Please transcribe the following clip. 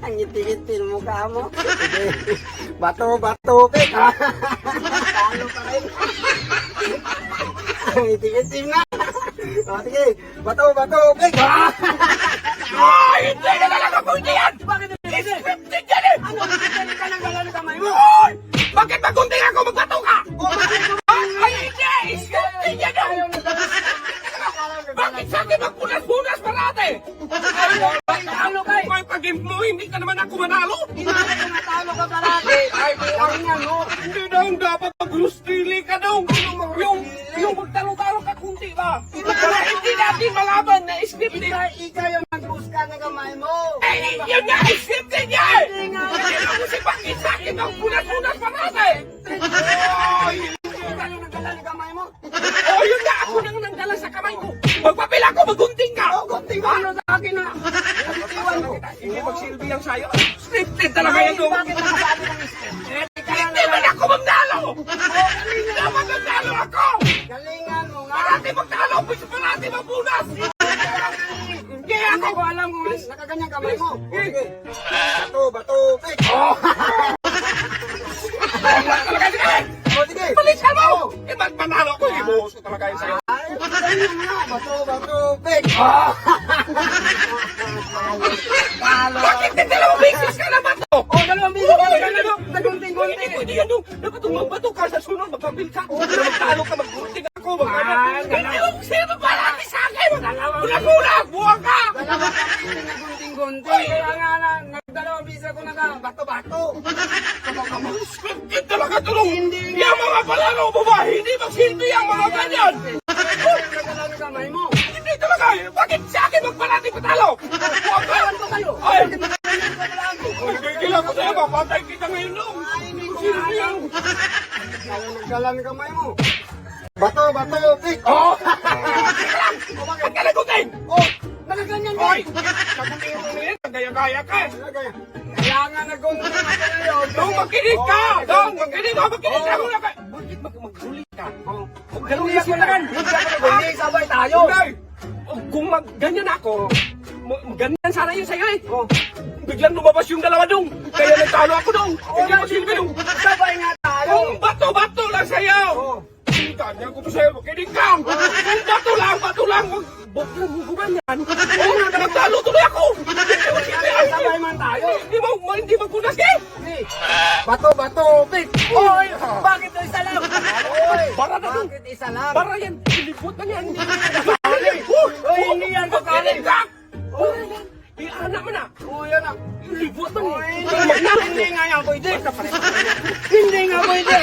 Ang ngiti-ngiti ng mukha mo. Sige. Bato, pek. Talo pa rin. Ang ngiti-ngiti na. O, sige. Bato, pek. Ay, hindi na talaga po yan! Bakit hindi? Scripted yan eh! Ano? Hindi ka nang gala ng kamay mo. Oy! Bakit magunting ako magbato ka? O, bakit mo? Ay, hindi! Scripted yan eh! Bakit sa akin magpunas-punas parate? Talo ka eh. Ay, pag-game mo, hindi ka naman ako manalo? Inaari ko natalo ka parati. Ay, buwang yan, no? Hindi na ang dapat mag-rustili ka daw. Yung magtalo-talo ka kunti ba? Para hindi natin malaban na scripted. Ikaw yung nag-buska ng kamay mo. Ay, yun nga! Scripted yan! Hindi nga. Hindi na kasi bakit sa akin magpunas-punas parate? Ay! Ikaw yung nagdala ng kamay mo. Oh, yun na! Ako nang nangdala sa kamay ko! Magpapil ako! Magunting ka! Gunting mo ano sa akin na. Iwan mo. Hindi magsilbi ang sayo. Scripted talaga Ay, yan doon! bakit nakasabi ng script? Hindi man ako magdalo! Dapat magdalo ako! Galingan mo nga. Parati magdalo! Pwede parati mapunas! Hindi ako ko alam kung nakaganyang kamay mo. Sige. Bato, pek. Talaga sige! O, sige. Palisan mo! Eh, magpanalo ko! Ibuhos ko talaga yun sa'yo! Ay, ganyan nga. Bato, pek. Talo. Bakit hindi dalawang beses ka na ba to? O, dalawang bilis ka na. Nagunting-gunting. Hindi pwede yan, no? Dapat umambato ka sa sunod, magpapil ka. Magtalo ka, maggunting ako, Hindi mo sino parati sa akin! Bulag-bulag! Buwag ka! Dalawa kami nagunting-gunting. Kaya nga na, nagdalawang bilis ako bato-bato. Scripted talaga to, no? Hindi nga. Yung mga palaro mo ba, hindi magsilbi ang mga ganyan! Nagdala ng kamay mo. Hindi talaga! Bakit sa akin magparati patalo? Buwag ka! Ano kayo? Ay! Ganyan ka na lang. Gigila ko sa'yo, mapatay kita ngayon, no? Ay, hindi ko Silbi alam. ang... Nagdala ng kamay mo. Bato, pek. Oh! Ba't ka nagutin? Oh, nagaganyan ka. Hoy! Nagutin mo na yan, gaya-gaya ka! Kaya nga nagunting ako ngayon. Dong, makinig ka! Dong, makinig ka! Makinig ka muna ka! Bakit magsulit ka? Ganun lang yan. Hindi, sabay tayo. Hindi! Kung ganyan ako, ganyan sana yun sa'yo eh! Oh, Biglang lumabas yung dalawa dong! Kaya nagtalo ako dong! Hindi mo silbi dong! sabay nga tayo. Kung bato-bato lang sa'yo! Oh. Ganyan ko to sa'yo, makinig ka! Kung bato lang! Huwag lang mo ganyan! Oh, nagtalo tuloy ako! Sabay man tayo. Hindi magpunas eh! Hindi. Bato, pek. Oy, bakit isa lang? Oy, Bara na dong! bakit isa lang? Para yan! Ilipot na yan! Oy, hindi yan kakali. Makinig ka! Para yan! Iana mo na! Oh, yan na. Ilipot na Oy, yan! hindi nga yan pwede. Hindi nga pwede.